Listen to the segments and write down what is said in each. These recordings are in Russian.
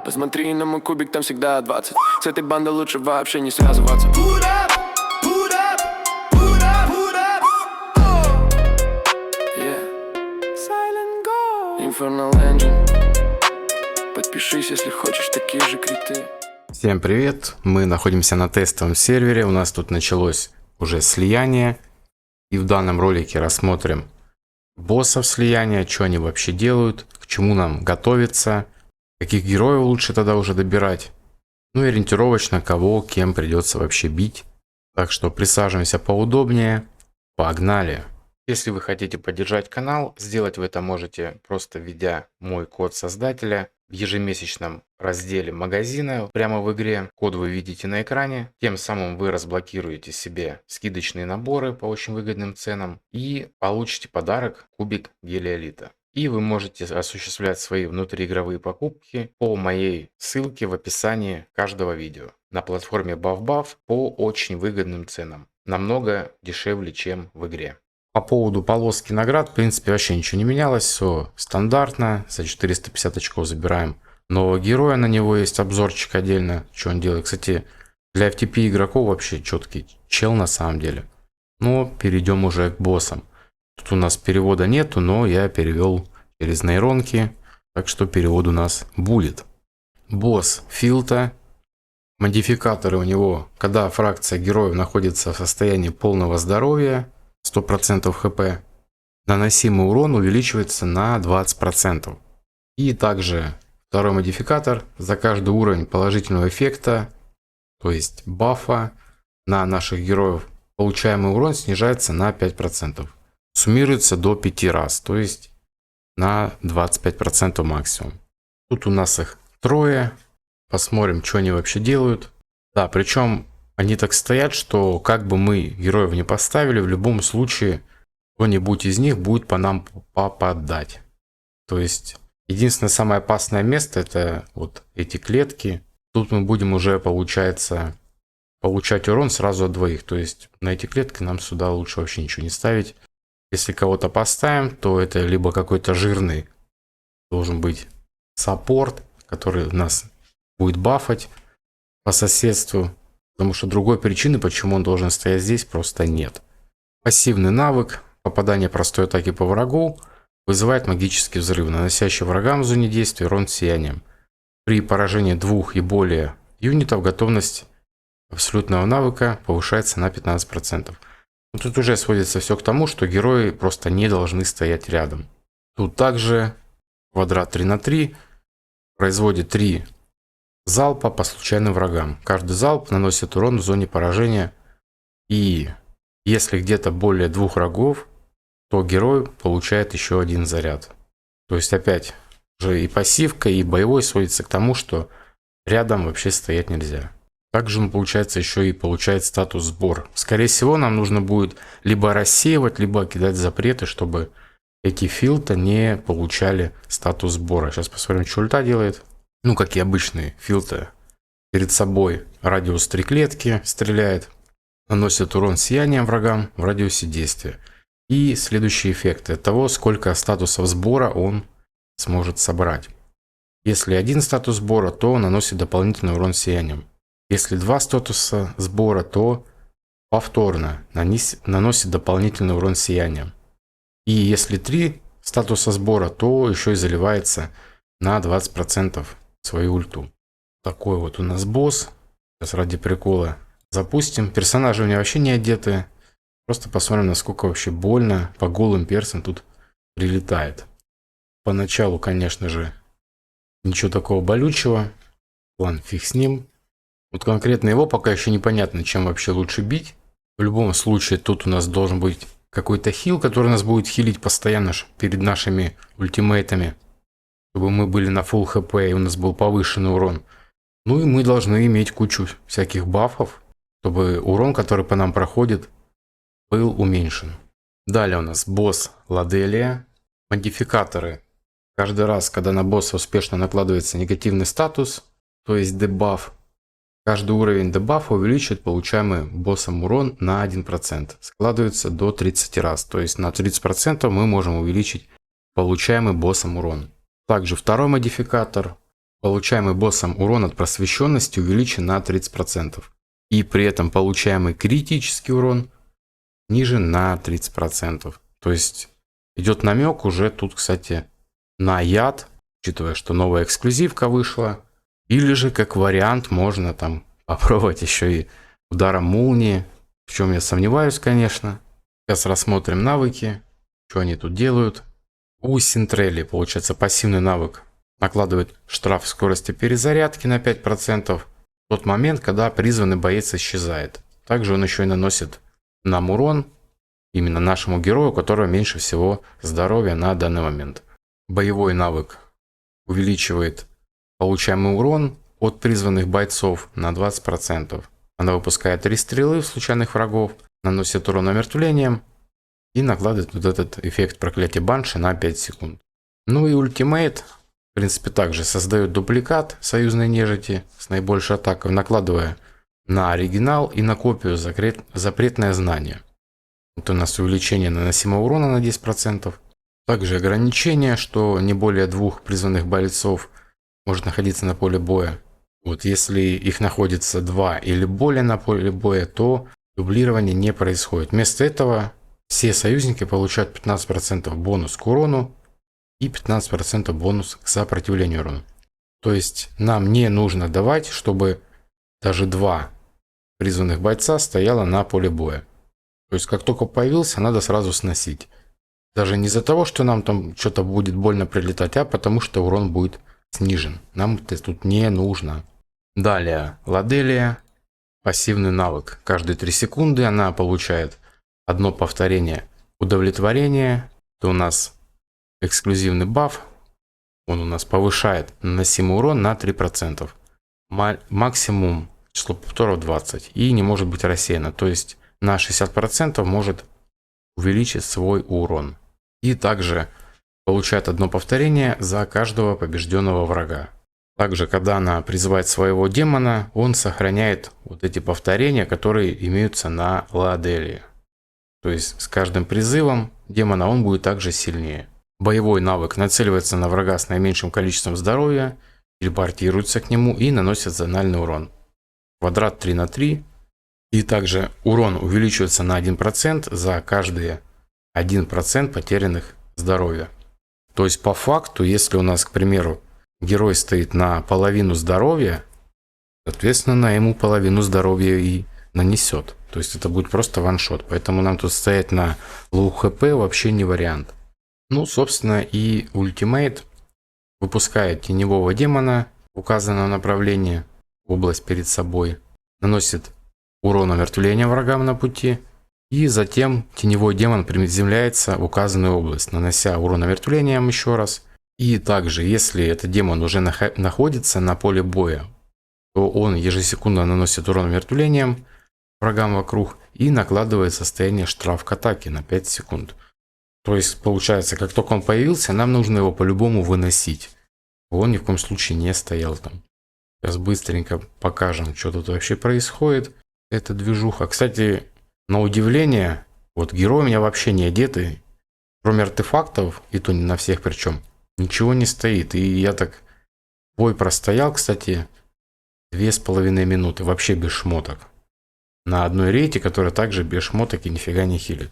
Посмотри на мой кубик, там всегда 20. С этой бандой лучше вообще не связываться. Put up, put up, put up, put up. Oh. Yeah. Silent Go. Infernal Engine. Подпишись, если хочешь такие же криты. Всем привет! Мы находимся на тестовом сервере. У нас тут началось уже слияние. И в данном ролике рассмотрим боссов слияния, что они вообще делают, к чему нам готовиться, каких героев лучше тогда уже добирать. Ну и ориентировочно, кого, кем придется вообще бить. Так что присаживаемся поудобнее. Погнали! Если вы хотите поддержать канал, сделать вы это можете, просто введя мой код создателя в ежемесячном разделе магазина прямо в игре. Код вы видите на экране. Тем самым вы разблокируете себе скидочные наборы по очень выгодным ценам и получите подарок кубик гелиолита. И вы можете осуществлять свои внутриигровые покупки по моей ссылке в описании каждого видео на платформе BuffBuff по очень выгодным ценам. Намного дешевле, чем в игре. По поводу полоски наград, в принципе, вообще ничего не менялось, все стандартно. За 450 очков забираем нового героя, на него есть обзорчик отдельно, что он делает. Кстати, для FTP игроков вообще четкий чел на самом деле. Но перейдем уже к боссам. Тут у нас перевода нету, но я перевел через нейронки, так что перевод у нас будет. Босс Филта. Модификаторы у него, когда фракция героев находится в состоянии полного здоровья, 100% хп, наносимый урон увеличивается на 20%. И также второй модификатор: за каждый уровень положительного эффекта, то есть бафа на наших героев, получаемый урон снижается на 5%. Суммируется до 5 раз, то есть на 25% максимум. Тут у нас их трое. Посмотрим, что они вообще делают. Да, причем они так стоят, что как бы мы героев не поставили, в любом случае кто-нибудь из них будет по нам попадать. То есть единственное самое опасное место — это вот эти клетки. Тут мы будем уже, получается, получать урон сразу от двоих. То есть на эти клетки нам сюда лучше вообще ничего не ставить. Если кого-то поставим, то это либо какой-то жирный должен быть саппорт, который нас будет бафать по соседству. Потому что другой причины, почему он должен стоять здесь, просто нет. Пассивный навык попадания простой атаки по врагу вызывает магический взрыв, наносящий врагам в зоне действия урон сиянием. При поражении 2 и более юнитов готовность абсолютного навыка повышается на 15%. Но тут уже сводится все к тому, что герои просто не должны стоять рядом. Тут также квадрат 3×3 производит 3 залпа по случайным врагам. Каждый залп наносит урон в зоне поражения. И если где-то более 2 врагов, то герой получает еще один заряд. То есть опять же и пассивка, и боевой сводится к тому, что рядом вообще стоять нельзя. Также он, получается, еще и получает статус сбор. Скорее всего, нам нужно будет либо рассеивать, либо кидать запреты, чтобы эти филта не получали статус сбора. Сейчас посмотрим, что ульта делает. Ну, как и обычные филты, перед собой радиус 3 клетки стреляет, наносит урон сиянием врагам в радиусе действия. И следующие эффекты от того, сколько статусов сбора он сможет собрать. Если один статус сбора, то наносит дополнительный урон сиянием. Если 2 статуса сбора, то повторно наносит дополнительный урон сиянием. И если 3 статуса сбора, то еще и заливается на 20% свою ульту. Такой вот у нас босс. Сейчас ради прикола запустим. Персонажи у меня вообще не одеты. Просто посмотрим, насколько вообще больно по голым персам тут прилетает. Поначалу, конечно же, ничего такого болючего. Ладно, фиг с ним. Вот конкретно его пока еще непонятно, чем вообще лучше бить. В любом случае, тут у нас должен быть какой-то хил, который нас будет хилить постоянно перед нашими ультимейтами, чтобы мы были на full хп и у нас был повышенный урон. Ну и мы должны иметь кучу всяких бафов, чтобы урон, который по нам проходит, был уменьшен. Далее у нас босс Ладелия. Модификаторы. Каждый раз, когда на босса успешно накладывается негативный статус, то есть дебаф, каждый уровень дебафа увеличивает получаемый боссом урон на 1%. Складывается до 30 раз. То есть на 30% мы можем увеличить получаемый боссом урон. Также второй модификатор Получаемый боссом урон от просвещенности увеличен на 30%. И при этом получаемый критический урон снижен на 30%. То есть идет намек уже тут, кстати, на яд, учитывая, что новая эксклюзивка вышла. Или же, как вариант, можно там попробовать еще и ударом молнии, в чем я сомневаюсь, конечно. Сейчас рассмотрим навыки, что они тут делают. У Синтрелли, получается, пассивный навык накладывает штраф скорости перезарядки на 5% в тот момент, когда призванный боец исчезает. Также он еще и наносит нам урон, именно нашему герою, у которого меньше всего здоровья на данный момент. Боевой навык увеличивает получаемый урон от призванных бойцов на 20%. Она выпускает 3 стрелы в случайных врагов, наносит урон омертвлением и накладывает вот этот эффект проклятия Банши на 5 секунд. Ну и ультимейт, в принципе, также создает дубликат союзной нежити с наибольшей атакой, накладывая на оригинал и на копию запретное знание. Это у нас увеличение наносимого урона на 10%. Также ограничение, что не более 2 призванных бойцов может находиться на поле боя. Вот если их находится 2 или более на поле боя, то дублирование не происходит. Вместо этого все союзники получают 15% бонус к урону и 15% бонус к сопротивлению урону. То есть нам не нужно давать, чтобы даже 2 призванных бойца стояло на поле боя. То есть как только появился, надо сразу сносить. Даже не из-за того, что нам там что-то будет больно прилетать, а потому что урон будет снижен. Нам это тут не нужно. Далее, Ладелия. Пассивный навык. Каждые 3 секунды она получает одно повторение удовлетворения. Это у нас эксклюзивный баф. Он у нас повышает наносимый урон на 3%. Максимум число повторов 20. И не может быть рассеяно. То есть на 60% может увеличить свой урон. И также получает одно повторение за каждого побежденного врага. Также, когда она призывает своего демона, он сохраняет вот эти повторения, которые имеются на Ладелии. То есть с каждым призывом демона он будет также сильнее. Боевой навык нацеливается на врага с наименьшим количеством здоровья, телепортируется к нему и наносит зональный урон. Квадрат 3 на 3. И также урон увеличивается на 1% за каждые 1% потерянных здоровья. То есть по факту, если у нас, к примеру, герой стоит на половину здоровья, соответственно, ему половину здоровья и нанесет. То есть это будет просто ваншот. Поэтому нам тут стоять на лоу хп вообще не вариант. Ну, собственно, и ультимейт выпускает теневого демона в указанном направлении, область перед собой, наносит урон омертвления врагам на пути, и затем теневой демон приземляется в указанную область, нанося урон омертвлением еще раз. И также, если этот демон уже находится на поле боя, то он ежесекундно наносит урон омертвлением врагам вокруг и накладывает состояние штраф к атаке на 5 секунд. То есть, получается, как только он появился, нам нужно его по-любому выносить. Он ни в коем случае не стоял там. Сейчас быстренько покажем, что тут вообще происходит. Это движуха. Кстати, на удивление, вот герой у меня вообще не одетый. Кроме артефактов, и то не на всех причем, ничего не стоит. И я так бой простоял, кстати, 2,5 минуты. Вообще без шмоток. На одной рейте, которая также без шмоток и нифига не хилит.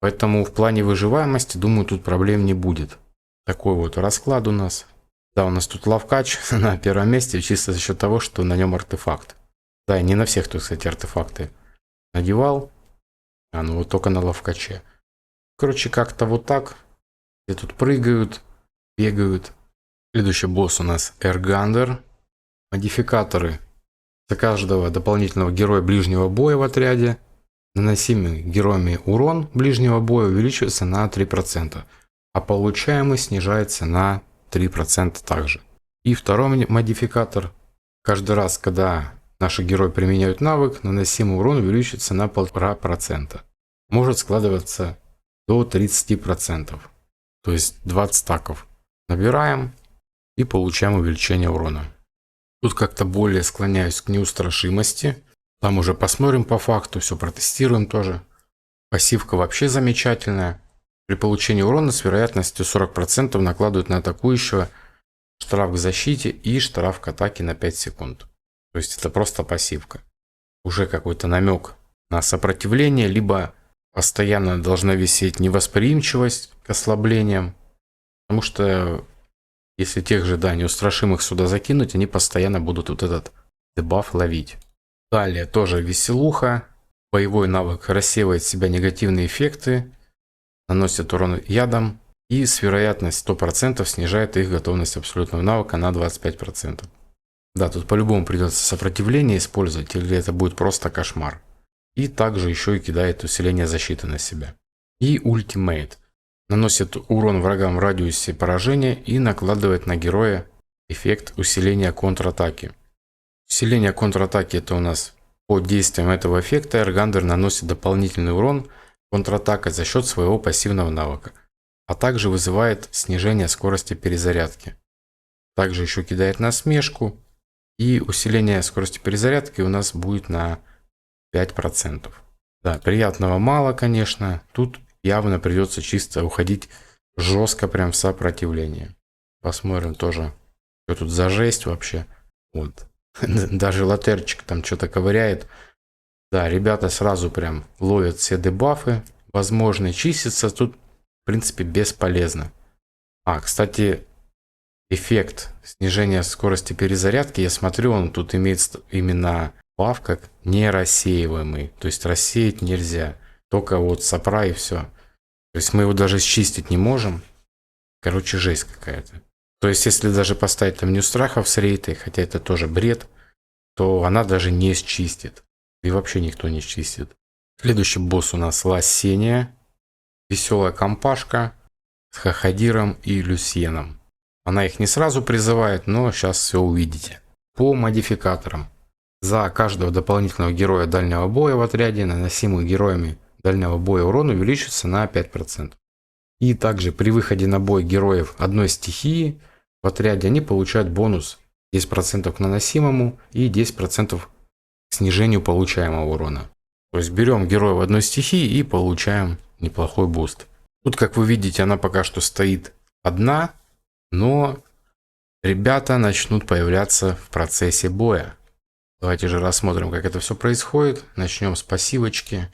Поэтому в плане выживаемости, думаю, тут проблем не будет. Такой вот расклад у нас. Да, у нас тут лавкач на первом месте, чисто за счет того, что на нем артефакт. Да, и не на всех тут, кстати, артефакты надевал. Ну вот только на лавкаче. Короче, как-то вот так. Все тут прыгают, бегают. Следующий босс у нас Эргандер. Модификаторы. За каждого дополнительного героя ближнего боя в отряде наносимый героями урон ближнего боя увеличивается на 3%, а получаемый снижается на 3% также. И второй модификатор. Каждый раз, когда наши герои применяют навык, наносимый урон увеличивается на 1,5%. Может складываться до 30%. То есть 20 стаков набираем и получаем увеличение урона. Тут как-то более склоняюсь к неустрашимости. Там уже посмотрим по факту, все протестируем тоже. Пассивка вообще замечательная. При получении урона с вероятностью 40% накладывают на атакующего штраф к защите и штраф к атаке на 5 секунд. То есть это просто пассивка. Уже какой-то намек на сопротивление, либо постоянно должна висеть невосприимчивость к ослаблениям. Потому что если тех же, да, неустрашимых сюда закинуть, они постоянно будут вот этот дебаф ловить. Далее тоже веселуха. Боевой навык рассеивает в себя негативные эффекты, наносит урон ядом и с вероятностью 100% снижает их готовность абсолютного навыка на 25%. Да, тут по-любому придется сопротивление использовать, или это будет просто кошмар. И также еще и кидает усиление защиты на себя. И ультимейт. Наносит урон врагам в радиусе поражения и накладывает на героя эффект усиления контратаки. Усиление контратаки — это у нас под действием этого эффекта Эргандер наносит дополнительный урон контратакой за счет своего пассивного навыка, а также вызывает снижение скорости перезарядки. Также еще кидает насмешку, и усиление скорости перезарядки у нас будет на 5%. Да, приятного мало, конечно. Тут явно придется чисто уходить жестко прям в сопротивление. Посмотрим тоже, что тут за жесть вообще. Вот. Даже латерчик там что-то ковыряет. Да, ребята сразу прям ловят все дебафы возможные. Чиститься тут, в принципе, бесполезно. Кстати, эффект снижения скорости перезарядки, я смотрю, он тут имеет именно баф как нерассеиваемый. То есть рассеять нельзя. Только вот сопра и все. То есть мы его даже счистить не можем. Короче, жесть какая-то. То есть, если даже поставить там Нюстрахов с рейтой, хотя это тоже бред, то она даже не счистит. И вообще никто не счистит. Следующий босс у нас Лассения. Веселая компашка с Хахадиром и Люсьеном. Она их не сразу призывает, но сейчас все увидите. По модификаторам. За каждого дополнительного героя дальнего боя в отряде наносимый героями дальнего боя урон увеличится на 5%. И также при выходе на бой героев одной стихии в отряде они получают бонус 10% к наносимому и 10% к снижению получаемого урона. То есть берем героя в одной стихии и получаем неплохой буст. Тут, как вы видите, она пока что стоит одна, но ребята начнут появляться в процессе боя. Давайте же рассмотрим, как это все происходит. Начнем с пассивочки.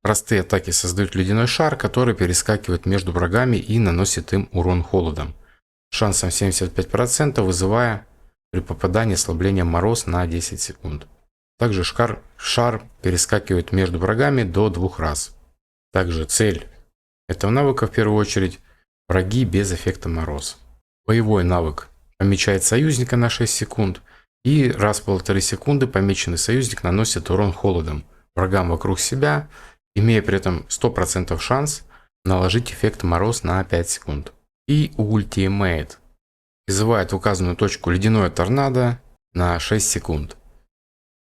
Простые атаки создают ледяной шар, который перескакивает между врагами и наносит им урон холодом. Шансом 75%, вызывая при попадании ослабления мороз на 10 секунд. Также шар перескакивает между врагами до 2 раз. Также цель этого навыка в первую очередь враги без эффекта мороз. Боевой навык помечает союзника на 6 секунд. И раз в 1,5 секунды помеченный союзник наносит урон холодом врагам вокруг себя, имея при этом 100% шанс наложить эффект мороз на 5 секунд. И ультимейт призывает в указанную точку ледяное торнадо на 6 секунд.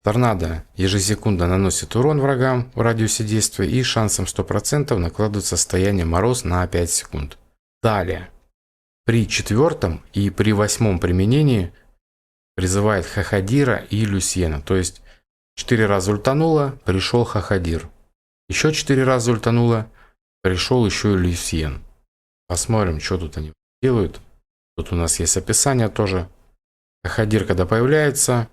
Торнадо ежесекундно наносит урон врагам в радиусе действия и шансом 100% накладывает состояние мороз на 5 секунд. Далее, при 4-м и при 8-м применении призывает Хахадира и Люсьена. То есть 4 раза ультануло, пришел Хахадир. Еще 4 раза ультануло, пришел еще и Люсьен. Посмотрим, что тут они делают. Тут у нас есть описание тоже. Хахадир, когда появляется,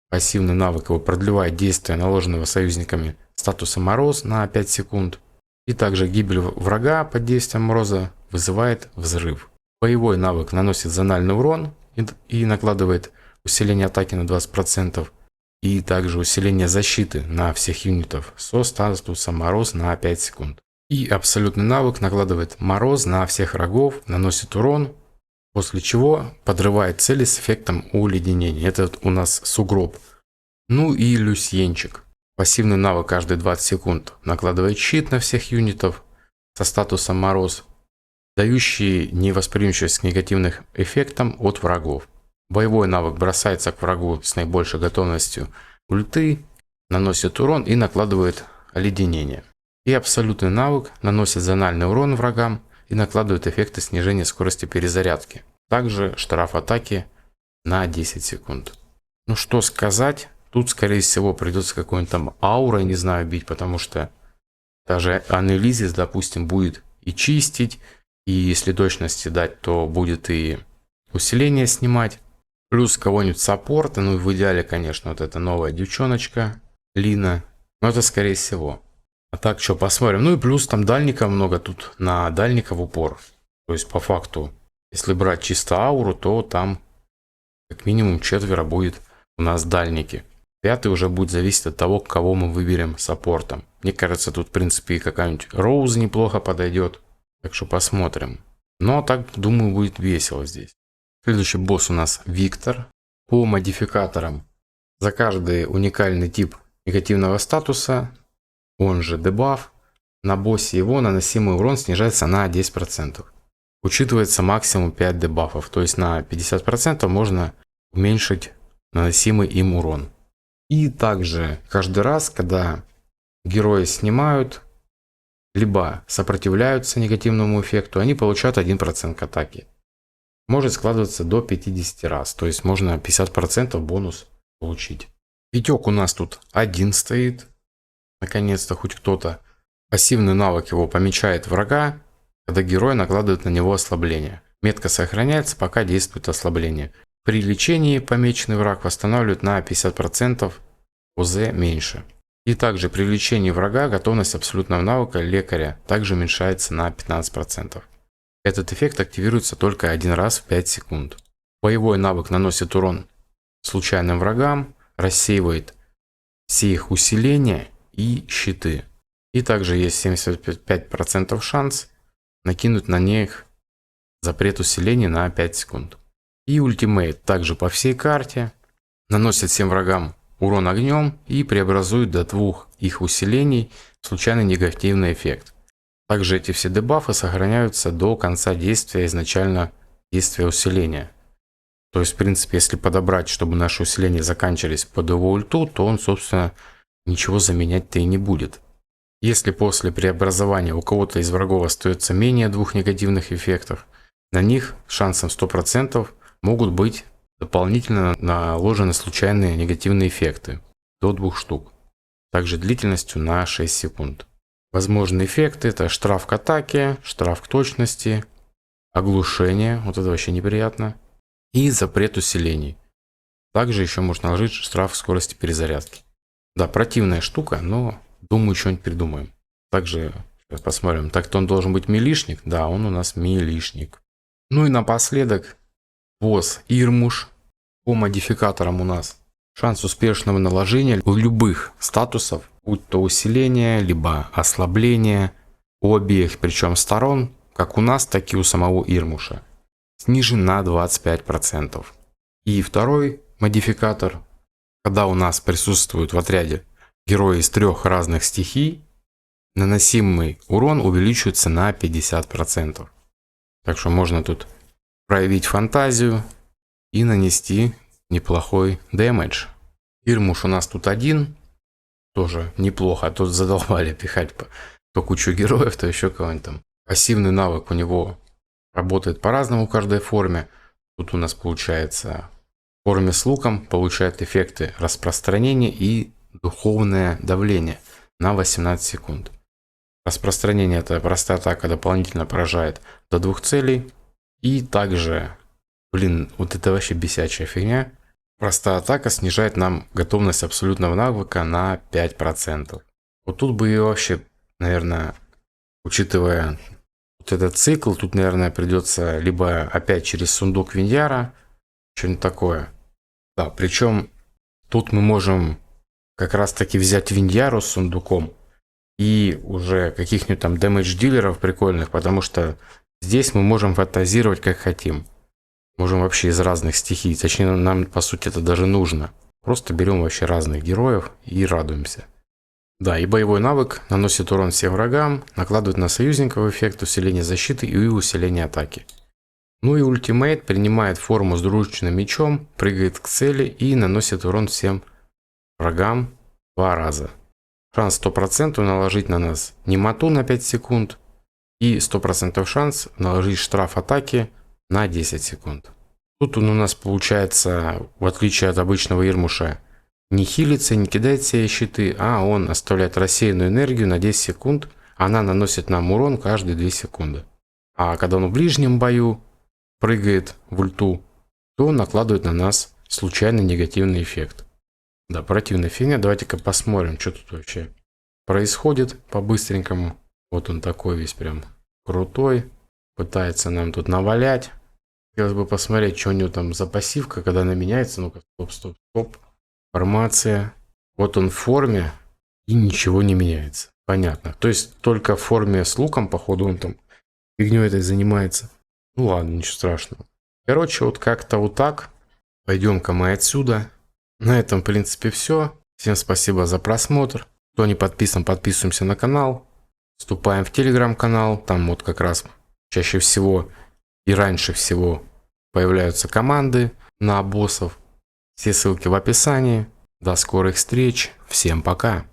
пассивный навык его продлевает действие наложенного союзниками статуса мороз на 5 секунд. И также гибель врага под действием мороза вызывает взрыв. Боевой навык наносит зональный урон и накладывает усиление атаки на 20%. И также усиление защиты на всех юнитов со статусом мороз на 5 секунд. И абсолютный навык накладывает мороз на всех врагов, наносит урон, после чего подрывает цели с эффектом уледенения. Это у нас сугроб. Ну и Люсьенчик. Пассивный навык каждые 20 секунд накладывает щит на всех юнитов со статусом мороз, дающий невосприимчивость к негативным эффектам от врагов. Боевой навык бросается к врагу с наибольшей готовностью ульты, наносит урон и накладывает оледенение. И абсолютный навык наносит зональный урон врагам и накладывает эффекты снижения скорости перезарядки. Также штраф атаки на 10 секунд. Ну что сказать, тут скорее всего придется какой-нибудь там аурой, не знаю, бить, потому что даже Анелизис, допустим, будет и чистить, и если точности дать, то будет и усиление снимать. Плюс кого-нибудь саппорта, ну и в идеале, конечно, вот эта новая девчоночка, Лина. Но это скорее всего. А так, что, посмотрим. Ну и плюс там дальников много, тут на дальников упор. То есть, по факту, если брать чисто ауру, то там как минимум 4 будет у нас дальники. 5 уже будет зависеть от того, кого мы выберем саппортом. Мне кажется, тут, в принципе, и какая-нибудь Роуз неплохо подойдет. Так что посмотрим. Но так, думаю, будет весело здесь. Следующий босс у нас Виктор. По модификаторам. За каждый уникальный тип негативного статуса, он же дебаф, на боссе его наносимый урон снижается на 10%. Учитывается максимум 5 дебафов, то есть на 50% можно уменьшить наносимый им урон. И также каждый раз, когда герои снимают, либо сопротивляются негативному эффекту, они получают 1% к атаке. Может складываться до 50 раз, то есть можно 50% бонус получить. Витек у нас тут один стоит. Наконец-то хоть кто-то. Пассивный навык его помечает врага, когда герой накладывает на него ослабление. Метка сохраняется, пока действует ослабление. При лечении помеченный враг восстанавливает на 50% ОЗ меньше. И также при лечении врага готовность абсолютного навыка лекаря также уменьшается на 15%. Этот эффект активируется только один раз в 5 секунд. Боевой навык наносит урон случайным врагам, рассеивает все их усиления и щиты. И также есть 75% шанс накинуть на них запрет усиления на 5 секунд. И ультимейт также по всей карте наносит всем врагам урон огнем и преобразует до 2 их усилений в случайный негативный эффект. Также эти все дебафы сохраняются до конца действия изначально действия усиления. То есть, в принципе, если подобрать, чтобы наши усиления заканчивались под его ульту, то он, собственно, ничего заменять-то и не будет. Если после преобразования у кого-то из врагов остается менее 2 негативных эффектов, на них шансом 100% могут быть дополнительно наложены случайные негативные эффекты до 2 штук. Также длительностью на 6 секунд. Возможные эффекты — это штраф к атаке, штраф к точности, оглушение, вот это вообще неприятно, и запрет усилений. Также еще можно наложить штраф скорости перезарядки. Да, противная штука, но думаю, что-нибудь придумаем. Также сейчас посмотрим. Так-то он должен быть милишник. Да, он у нас милишник. Ну и напоследок босс Ирмуш. По модификаторам у нас шанс успешного наложения любых статусов, будь то усиление, либо ослабление, у обеих причем сторон, как у нас, так и у самого Ирмуша, снижен на 25%. И второй модификатор, когда у нас присутствуют в отряде герои из 3 разных стихий, наносимый урон увеличивается на 50%. Так что можно тут проявить фантазию и нанести неплохой дэмэдж. Ирмуш у нас тут один, тоже неплохо, а тут задолбали пихать то кучу героев, то еще кого-нибудь там. Пассивный навык у него работает по-разному в каждой форме. Тут у нас получается в форме с луком получает эффекты распространения и духовное давление на 18 секунд. Распространение — это простая атака, дополнительно поражает до 2 целей. И также, вот это вообще бесячая фигня. Простая атака снижает нам готовность абсолютного навыка на 5%. Вот тут бы и вообще, наверное, учитывая вот этот цикл, тут, наверное, придется либо опять через сундук Виньяра, что-нибудь такое. Да, причем тут мы можем как раз таки взять Виньяру с сундуком и уже каких-нибудь там дэмэдж-дилеров прикольных, потому что здесь мы можем фантазировать как хотим. Можем вообще из разных стихий, точнее нам по сути это даже нужно. Просто берем вообще разных героев и радуемся. Да, и боевой навык наносит урон всем врагам, накладывает на союзников эффект усиления защиты и усиления атаки. Ну и ультимейт принимает форму с двуручным мечом, прыгает к цели и наносит урон всем врагам 2 раза. Шанс 100% наложить на нас немоту на 5 секунд и 100% шанс наложить штраф атаки на 10 секунд. Тут он у нас получается, в отличие от обычного Ирмуша, не хилится, не кидает все щиты, а он оставляет рассеянную энергию на 10 секунд. Она наносит нам урон каждые 2 секунды. А когда он в ближнем бою, прыгает в ульту, то накладывает на нас случайный негативный эффект. Да, противная фигня. Давайте-ка посмотрим, что тут вообще происходит по-быстренькому. Вот он такой весь прям крутой. Пытается нам тут навалять. Хотелось бы посмотреть, что у него там за пассивка, когда она меняется. Ну-ка, стоп. Формация. Вот он в форме и ничего не меняется. Понятно. То есть только в форме с луком, походу, он там фигней этой занимается. Ну ладно, ничего страшного. Короче, вот как-то вот так. Пойдем-ка мы отсюда. На этом, в принципе, все. Всем спасибо за просмотр. Кто не подписан, подписываемся на канал. Вступаем в телеграм-канал. Там вот как раз чаще всего и раньше всего появляются команды на боссов. Все ссылки в описании. До скорых встреч. Всем пока.